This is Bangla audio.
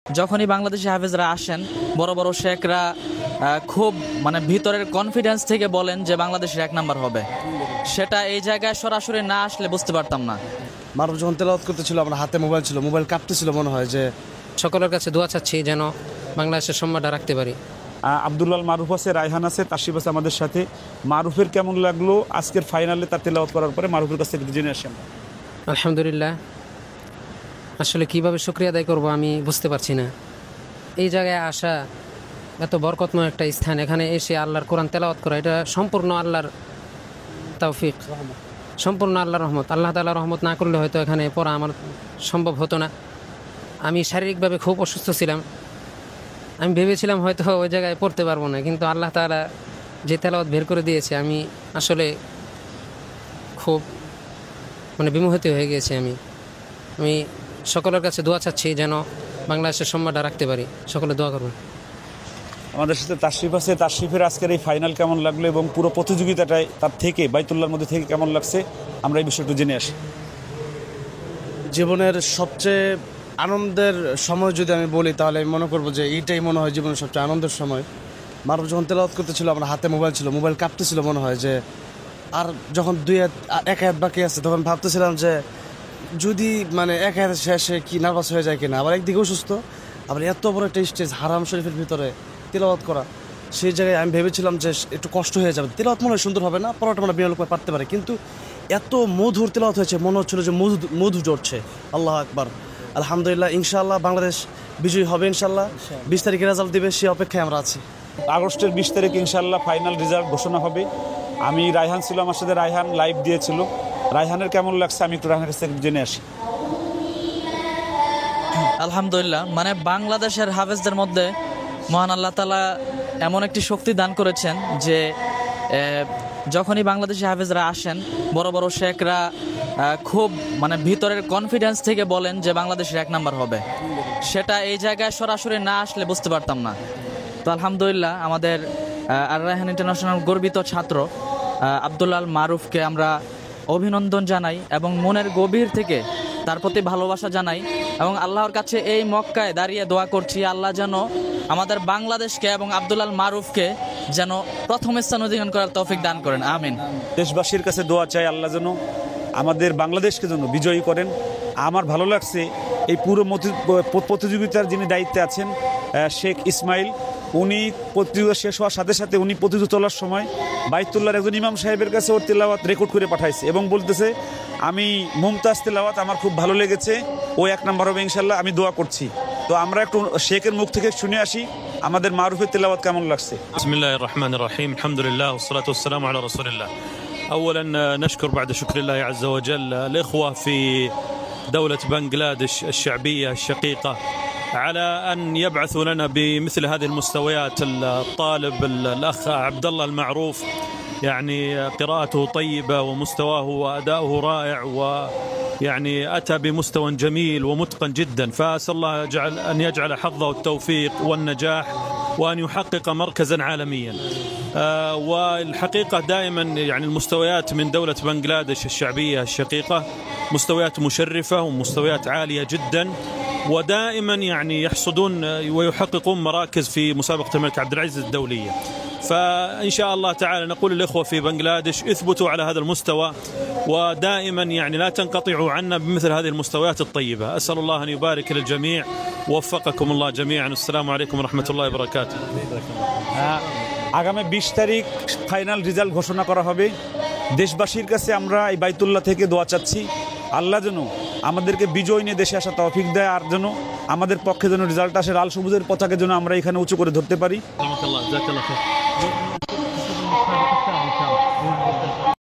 যখনই বাংলাদেশি হাফেজরা আসেন বড় বড় শেখরা খুব ভিতরের কনফিডেন্স থেকে বলেন যে বাংলাদেশের 1 নাম্বার হবে। সেটা এই জায়গায় সরাসরি না আসলে বুঝতে পারতাম না। মারুফ যখন তেলাওয়াত করতেছিল আমার হাতে মোবাইল ছিল, মোবাইল কাঁপতেছিল, মনে হয় যে সকলের কাছে দোয়া চাচ্ছি যেন বাংলাদেশের সম্মানটা রাখতে পারি। আব্দুল্লাহ মারুফ আছে, রায়হান আছে, তাশরিফ আছে আমাদের সাথে। মারুফের কেমন লাগলো আজকের ফাইনালে তার তেলাওয়াত করার পরে? মারুফের কাছ থেকে জেনে আসেন। আলহামদুলিল্লাহ, আসলে কিভাবে শুকরিয়া আদায় করবো আমি বুঝতে পারছি না। এই জায়গায় আসা এত বরকতময় একটা স্থান, এখানে এসে আল্লাহর কোরআন তেলাওয়াত করা, এটা সম্পূর্ণ আল্লাহর তৌফিক, সম্পূর্ণ আল্লাহর রহমত। আল্লাহ তাআলার রহমত না করলে হয়তো এখানে পড়া আমার সম্ভব হতো না। আমি শারীরিকভাবে খুব অসুস্থ ছিলাম, আমি ভেবেছিলাম হয়তো ওই জায়গায় পড়তে পারবো না, কিন্তু আল্লাহ তাআলা যে তেলাওয়াত বের করে দিয়েছে আমি আসলে খুব বিমোহিত হয়ে গিয়েছি। আমি সকলের কাছে দোয়া চাচ্ছি যেন বাংলাদেশের সম্মানটা রাখতে পারি। সকলে দোয়া করবেন। আমাদের সাথে তাশরিফ আছে। তাশরিফের আজকের এই ফাইনাল কেমন লাগলো এবং পুরো প্রতিযোগিতাটায় তার থেকে বাইতুল্লাহর মধ্যে থেকে কেমন লাগছে আমরা এই বিষয়টা জেনে আসি। জীবনের সবচেয়ে আনন্দের সময় যদি আমি বলি তাহলে আমি মনে করবো যে এইটাই মনে হয় জীবনের সবচেয়ে আনন্দের সময়। মারুফ যখন তেলাওয়াত করতেছিল আমার হাতে মোবাইল ছিল, মোবাইল কাঁপতেছিল, মনে হয় যে আর যখন এক হাত বাকি আছে তখন ভাবতেছিলাম যে যদি এক হাতে শেষে কি নার্ভাস হয়ে যায় কিনা। আবার একদিকে অসুস্থ, আবার এত বড় একটা স্টেজ হারাম শরীফের ভিতরে তেলাওয়াত করা, সেই জায়গায় আমি ভেবেছিলাম যে একটু কষ্ট হয়ে যাবে, তেলাওয়াত মনে হয় সুন্দর হবে না, পড়াটা বিনা লোক পারতে পারে, কিন্তু এত মধুর তেলাওয়াত হয়েছে মনে হচ্ছিল যে মধু ঝরছে। আল্লাহ আকবার। আলহামদুলিল্লাহ, ইনশাআল্লাহ বাংলাদেশ বিজয়ী হবে। ইনশাআল্লাহ 20 তারিখে রেজাল্ট দিবে, সেই অপেক্ষায় আমরা আছি। আগস্টের 20 তারিখ ইনশাআল্লাহ ফাইনাল রেজাল্ট ঘোষণা হবে। আমি রায়হান ছিল আমার সাথে, রায়হান লাইভ দিয়েছিল। রায়হানের কেমন লাগছে আমি একটু রায়হানের কাছ থেকে জেনে আসি। আলহামদুলিল্লাহ, বাংলাদেশের হাফেজদের মধ্যে মহান আল্লাহ তাআলা এমন একটি শক্তি দান করেছেন যে যখনই বাংলাদেশি হাফেজরা আসেন বড় বড় শেখরা খুব ভিতরের কনফিডেন্স থেকে বলেন যে বাংলাদেশের 1 নাম্বার হবে। সেটা এই জায়গায় সরাসরি না আসলে বুঝতে পারতাম না। তো আলহামদুলিল্লাহ, আমাদের আর রায়হান ইন্টারন্যাশনাল গর্বিত ছাত্র আব্দুল্লাহ মারুফকে আমরা অভিনন্দন জানাই এবং মনের গভীর থেকে তার প্রতি ভালোবাসা জানাই এবং আল্লাহর কাছে এই মক্কায় দাঁড়িয়ে দোয়া করছি আল্লাহ যেন আমাদের বাংলাদেশকে এবং আব্দুল্লাহ মারুফকে যেন প্রথম স্থান অধিকার করার তৌফিক দান করেন। আমিন। দেশবাসীর কাছে দোয়া চাই আল্লাহ যেন আমাদের বাংলাদেশকে যেন বিজয়ী করেন। আমার ভালো লাগছে এই পুরো প্রতিযোগিতার যিনি দায়িত্বে আছেন শেখ ইসমাইল, উনি প্রতিযোগিতা শেষ হওয়ার সাথে সাথে উনি প্রতিযোগিতা তোলার সময় বাইতুল্লাহর একজন ইমাম সাহেবের কাছে ওর তেলাওয়াত রেকর্ড করে পাঠাইছে এবং বলতেছে আমি মুমতাজ তেলাওয়াত আমার খুব ভালো লেগেছে, ও 1 নাম্বার হবে ইনশাল্লাহ, আমি দোয়া করছি। তো আমরা একটু শেখের মুখ থেকে শুনে আসি আমাদের মারুফের তেলাওয়াত কেমন লাগছে। বিসমিল্লাহির রাহমানির রাহিম, আলহামদুলিল্লাহ ওয়াসসালাতু ওয়াসসালামু আলা রাসূলিল্লাহ। أولا نشكر بعد شكر الله عز وجل الإخوة في دولة بنغلاديش الشعبية الشقيقة على أن يبعثوا لنا بمثل هذه المستويات. الطالب الأخ عبد الله المعروف قراءته طيبة ومستواه وأداؤه رائع، ويعني أتى بمستوى جميل ومتقن جدا، فأسأل الله أن يجعل حظه التوفيق والنجاح وأن يحقق مركزا عالميا. والحقيقة دائما المستويات من دولة بنغلاديش الشعبية الشقيقة مستويات مشرفة ومستويات عالية جدا، ودائما يحصدون ويحققون مراكز في مسابقة الملك عبد العزيز الدولية. فإن شاء الله تعالى نقول للإخوة في بنغلاديش اثبتوا على هذا المستوى، ودائما لا تنقطعوا عنا بمثل هذه المستويات الطيبة. أسأل الله أن يبارك للجميع، ووفقكم الله جميعا. السلام عليكم ورحمة الله وبركاته. আগামী 20 তারিখ ফাইনাল রেজাল্ট ঘোষণা করা হবে। দেশবাসীর কাছে আমরা এই বাইতুল্লাহ থেকে দোয়া চাচ্ছি আল্লাহ যেন আমাদেরকে বিজয় নিয়ে দেশে আসা তৌফিক দেয়, আর যেন আমাদের পক্ষে যেন রেজাল্ট আসে, লাল সবুজের পতাকা যেন আমরা এখানে উঁচু করে ধরতে পারি।